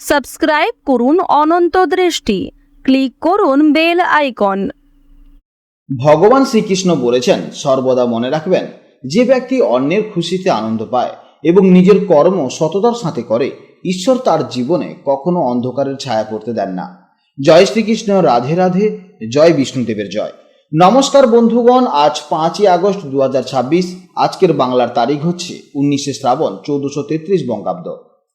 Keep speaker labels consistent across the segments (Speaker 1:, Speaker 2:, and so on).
Speaker 1: Subscribe করুন অনন্ত দৃষ্টি, click করুন বেল আইকন।
Speaker 2: ভগবান শ্রীকৃষ্ণ বলেছেন, সর্বদা মনে রাখবেন, যে ব্যক্তি অন্যের খুশিতে আনন্দ পায় এবং নিজের কর্ম সততার সাথে করে, ঈশ্বর তার জীবনে কখনো অন্ধকারের ছায়া পড়তে দেন না। জয় শ্রীকৃষ্ণ, রাধে রাধে, জয় বিষ্ণুদেবের জয়। নমস্কার বন্ধুগণ, আজ 5ই আগস্ট 2026। আজকের বাংলার তারিখ হচ্ছে 19শে শ্রাবণ 1433 বঙ্গাব্দ।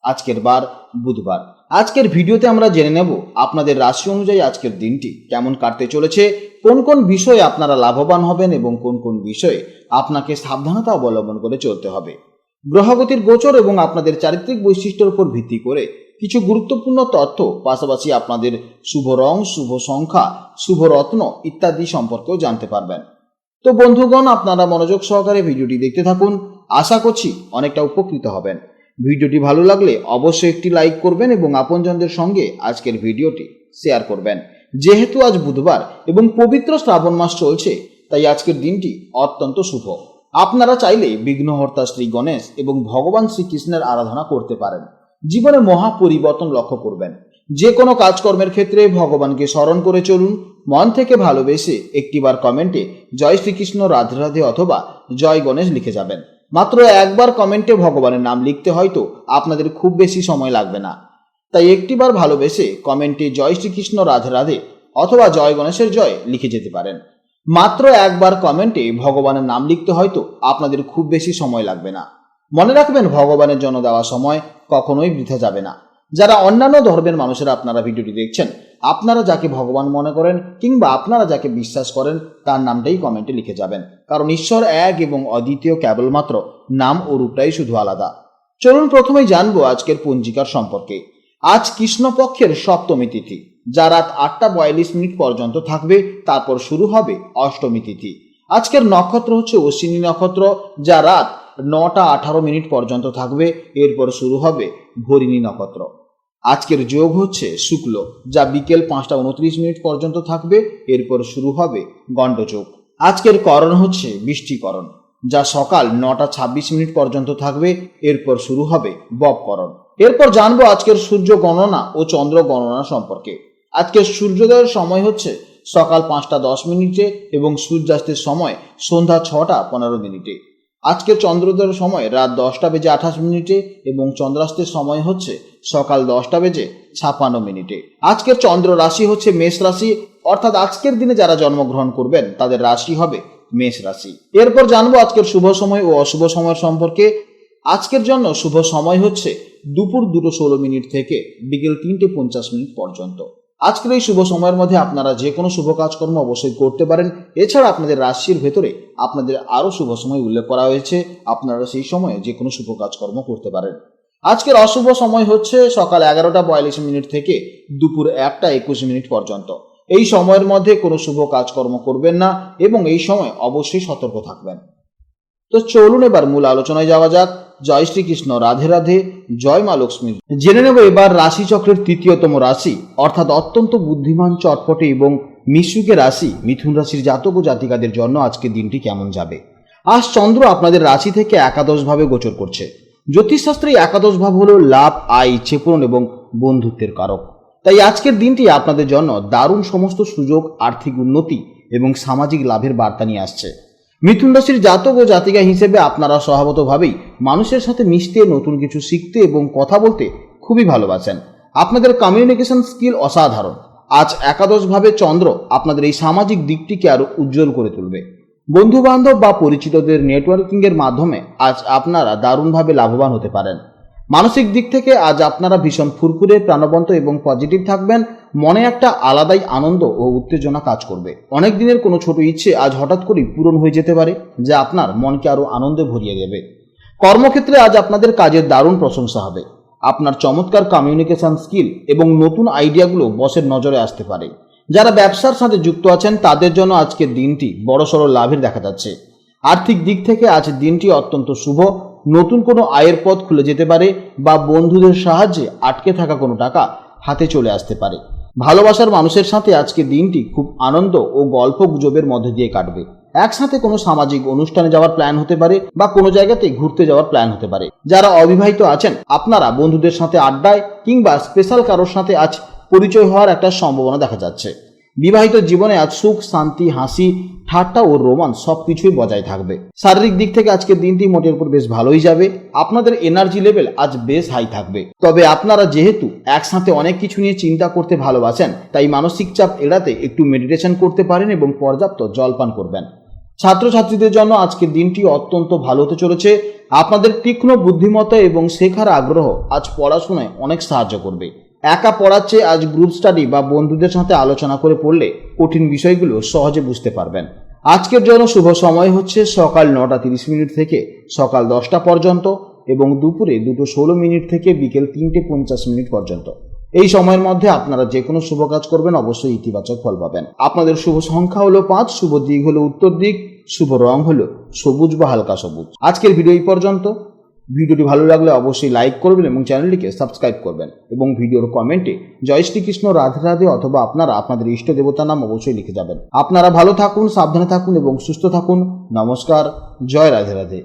Speaker 2: আজকের বার বুধবার। আজকের ভিডিওতে আমরা জেনে নেব আপনাদের রাশি অনুযায়ী আজকের দিনটি কেমন কাটতে চলেছে, কোন কোন বিষয়ে আপনারা লাভবান হবেন এবং কোন কোন বিষয়ে আপনাকে সাবধানতা অবলম্বন করে চলতে হবে। গ্রহগতির গোচর এবং আপনাদের চারিত্রিক বৈশিষ্ট্যের উপর ভিত্তি করে কিছু গুরুত্বপূর্ণ তথ্য, পাশাপাশি আপনাদের শুভ রং, শুভ সংখ্যা, শুভ রত্ন ইত্যাদি সম্পর্কেও জানতে পারবেন। তো বন্ধুগণ, আপনারা মনোযোগ সহকারে ভিডিওটি দেখতে থাকুন। আশা করছি অনেকটা উপকৃত হবেন। ভিডিওটি ভালো লাগলে অবশ্যই একটি লাইক করবেন এবং আপনজনদের সঙ্গে আজকের ভিডিওটি শেয়ার করবেন। যেহেতু আজ বুধবার এবং পবিত্র শ্রাবণ মাস চলছে, তাই আজকের দিনটি অত্যন্ত শুভ। আপনারা চাইলে বিঘ্নহর্তা শ্রী গণেশ এবং ভগবান শ্রীকৃষ্ণের আরাধনা করতে পারেন। জীবনে মহা পরিবর্তন লক্ষ্য করবেন। যে কোনো কাজকর্মের ক্ষেত্রে ভগবানকে স্মরণ করে চলুন। মন থেকে ভালোবেসে একটিবার কমেন্টে জয় শ্রীকৃষ্ণ, রাধে রাধে অথবা জয় গণেশ লিখে যাবেন। মাত্র একবার কমেন্টে ভগবানের নাম লিখতে হয়তো আপনাদের খুব বেশি সময় লাগবে না, তাই একটিবার ভালোবেসে কমেন্টে জয় শ্রীকৃষ্ণ, রাধে রাধে অথবা জয় গণেশের জয় লিখে যেতে পারেন। মাত্র একবার কমেন্টে ভগবানের নাম লিখতে হয়তো আপনাদের খুব বেশি সময় লাগবে না। মনে রাখবেন, ভগবানের জন্য দেওয়া সময় কখনোই বৃথা যাবে না। যারা অন্যান্য ধর্মের মানুষেরা আপনারা ভিডিওটি দেখছেন, আপনারা যাকে ভগবান মনে করেন কিংবা আপনারা যাকে বিশ্বাস করেন, তার নামটাই কমেন্টে লিখে যাবেন, কারণ ঈশ্বর এক এবং অদ্বিতীয়, কেবলমাত্র নাম ও রূপটাই শুধু আলাদা। চলুন প্রথমেই জানবো আজকের পঞ্জিকার সম্পর্কে। আজ কৃষ্ণপক্ষের সপ্তমী তিথি, যা রাত 8টা 42 পর্যন্ত থাকবে। তারপর শুরু হবে অষ্টমী তিথি। আজকের নক্ষত্র হচ্ছে অশ্বিনী নক্ষত্র, যা রাত 9টা 18 পর্যন্ত থাকবে। এরপর শুরু হবে ভরিণী নক্ষত্র। আজকের যোগ হচ্ছে শুক্ল, যা বিকেল 5টা 29 পর্যন্ত থাকবে। এরপর শুরু হবে গণ্ডযোগ। আজকের করণ হচ্ছে বৃষ্টিকরণ, যা সকাল 9টা 26 পর্যন্ত থাকবে। এরপর শুরু হবে ববকরণ। এরপর জানবো আজকের সূর্য গণনা ও চন্দ্র গণনা সম্পর্কে। আজকের সূর্যোদয়ের সময় হচ্ছে সকাল 5টা 10 এবং সূর্যাস্তের সময় সন্ধ্যা 6টা 15। আজকের চন্দ্রোদয়ের সময় রাত 10টা বেজে 28 এবং চন্দ্রাস্তের সময় হচ্ছে সকাল 10টা বেজে 56। আজকের চন্দ্র রাশি হচ্ছে মেষ রাশি, অর্থাৎ আজকের দিনে যারা জন্মগ্রহণ করবেন তাদের রাশি হবে মেষ রাশি। এরপর জানবো আজকের শুভ সময় ও অশুভ সময়ের সম্পর্কে। আজকের জন্য শুভ সময় হচ্ছে দুপুর 2:16 থেকে বিকেল 3:50 পর্যন্ত। আজকের এই শুভ সময়ের মধ্যে আপনারা যে কোনো শুভ কাজকর্ম অবশ্যই করতে পারেন। এছাড়া আপনাদের রাশির ভেতরে আপনাদের আরও শুভ সময় উল্লেখ করা হয়েছে, আপনারা সেই সময়ে যে কোনো শুভ কাজকর্ম করতে পারেন। আজকের অশুভ সময় হচ্ছে সকাল 11টা 42 থেকে দুপুর 1টা 21 পর্যন্ত। এই সময়ের মধ্যে কোনো শুভ কাজকর্ম করবেন না এবং এই সময় অবশ্যই সতর্ক থাকবেন। তো চলুন এবার মূল আলোচনায় যাওয়া যাক। জয় শ্রীকৃষ্ণ, রাধে রাধে, জয় মা লক্ষ্মী। জেনে নেব এবার রাশিচক্রের তৃতীয়তম রাশি, অর্থাৎ অত্যন্ত বুদ্ধিমান, চটপটে এবং মিশুকে রাশি মিথুন রাশির জাতক ও জাতিকাদের জন্য আজকের দিনটি কেমন যাবে। আজ চন্দ্র আপনাদের রাশি থেকে একাদশভাবে গোচর করছে। জ্যোতিষশাস্ত্রে একাদশ ভাব হলো লাভ, আয়, ইচ্ছে পূরণ এবং বন্ধুত্বের কারক। তাই আজকের দিনটি আপনাদের জন্য দারুণ সমস্ত সুযোগ, আর্থিক উন্নতি এবং সামাজিক লাভের বার্তা নিয়ে আসছে। মিথুন রাশির জাতক ও জাতিকা হিসেবে আপনারা স্বভাবতভাবেই মানুষের সাথে মিশতে, নতুন কিছু শিখতে এবং কথা বলতে খুবই ভালোবাসেন। আপনাদের কমিউনিকেশন স্কিল অসাধারণ। আজ একাদশভাবে চন্দ্র আপনাদের এই সামাজিক দিকটিকে আরো উজ্জ্বল করে তুলবে। বন্ধু বান্ধব বা পরিচিতদের নেটওয়ার্কিংয়ের মাধ্যমে আজ আপনারা দারুণভাবে লাভবান হতে পারেন। মানসিক দিক থেকে আজ আপনারা ভীষণ ফুরফুরে, প্রাণবন্ত এবং পজিটিভ থাকবেন। মনে একটা আলাদাই আনন্দ ও উত্তেজনা কাজ করবে। অনেক দিনের কোনো ছোট ইচ্ছে আজ হঠাৎ করেই পূরণ হয়ে যেতে পারে, যা আপনার মনকে আরো আনন্দে ভরিয়ে দেবে। কর্মক্ষেত্রে আজ আপনাদের কাজের দারুণ প্রশংসা হবে। আপনার চমৎকার কমিউনিকেশন স্কিল এবং নতুন আইডিয়াগুলো বসের নজরে আসতে পারে। যারা ব্যবসার সাথে যুক্ত আছেন তাদের জন্য আজকের দিনটি বড়সড় লাভের দেখা যাচ্ছে। আর্থিক দিক থেকে আজ দিনটি অত্যন্ত শুভ। নতুন কোনো আয়ের পথ খুলে যেতে পারে বা বন্ধুদের সাহায্যে আটকে থাকা কোনো টাকা হাতে চলে আসতে পারে। ভালোবাসার মানুষের সাথে আজকে দিনটি খুব আনন্দ ও গল্প গুজবের মধ্যে দিয়ে কাটবে। একসাথে কোনো সামাজিক অনুষ্ঠানে যাওয়ার প্ল্যান হতে পারে বা কোনো জায়গাতে ঘুরতে যাওয়ার প্ল্যান হতে পারে। যারা অবিবাহিত আছেন আপনারা বন্ধুদের সাথে আড্ডায় কিংবা স্পেশাল কারোর সাথে আজ পরিচয় হওয়ার একটা সম্ভাবনা দেখা যাচ্ছে। বিবাহিত জীবনে আজ সুখ, শান্তি, হাসি, ঠাট্টা ও রোমান্স সবকিছুই বজায় থাকবে। শারীরিক দিক থেকে আজকের দিনটি মোটের উপর বেশ ভালোই যাবে। আপনাদের এনার্জি লেভেল আজ বেশ হাই থাকবে। তবে আপনারা যেহেতু একসাথে অনেক কিছু নিয়ে চিন্তা করতে ভালোবাসেন, তাই মানসিক চাপ এড়াতে একটু মেডিটেশন করতে পারেন এবং পর্যাপ্ত জলপান করবেন। ছাত্রছাত্রীদের জন্য আজকের দিনটি অত্যন্ত ভালো হতে চলেছে। আপনাদের তীক্ষ্ণ বুদ্ধিমত্তা এবং শেখার আগ্রহ আজ পড়াশোনায় অনেক সাহায্য করবে। একা পড়ার চেয়ে আজ গ্রুপ স্টাডি বা বন্ধুদের সাথে আলোচনা করে পড়লে কঠিন বিষয়গুলো সহজে বুঝতে পারবেন। আজকের জন্য শুভ সময় হচ্ছে সকাল 9:30 থেকে সকাল 10টা পর্যন্ত এবং দুপুরে 2:16 থেকে বিকেল 3:50 পর্যন্ত। এই সময়ের মধ্যে আপনারা যে কোনো শুভ কাজ করবেন অবশ্যই ইতিবাচক ফল পাবেন। আপনাদের শুভ সংখ্যা হলো 5, শুভ দিক হলো উত্তর দিক, শুভ রং হলো সবুজ বা হালকা সবুজ। আজকের ভিডিও এই পর্যন্ত। ভিডিওটি ভালো লাগলে অবশ্যই লাইক করবেন এবং চ্যানেলটিকে সাবস্ক্রাইব করবেন এবং ভিডিওর কমেন্টে জয় শ্রীকৃষ্ণ, রাধে রাধে অথবা আপনারা আপনাদের ইষ্ট দেবতার নাম অবশ্যই লিখে যাবেন। আপনারা ভালো থাকুন, সাবধানে থাকুন এবং সুস্থ থাকুন। নমস্কার, জয় রাধে রাধে।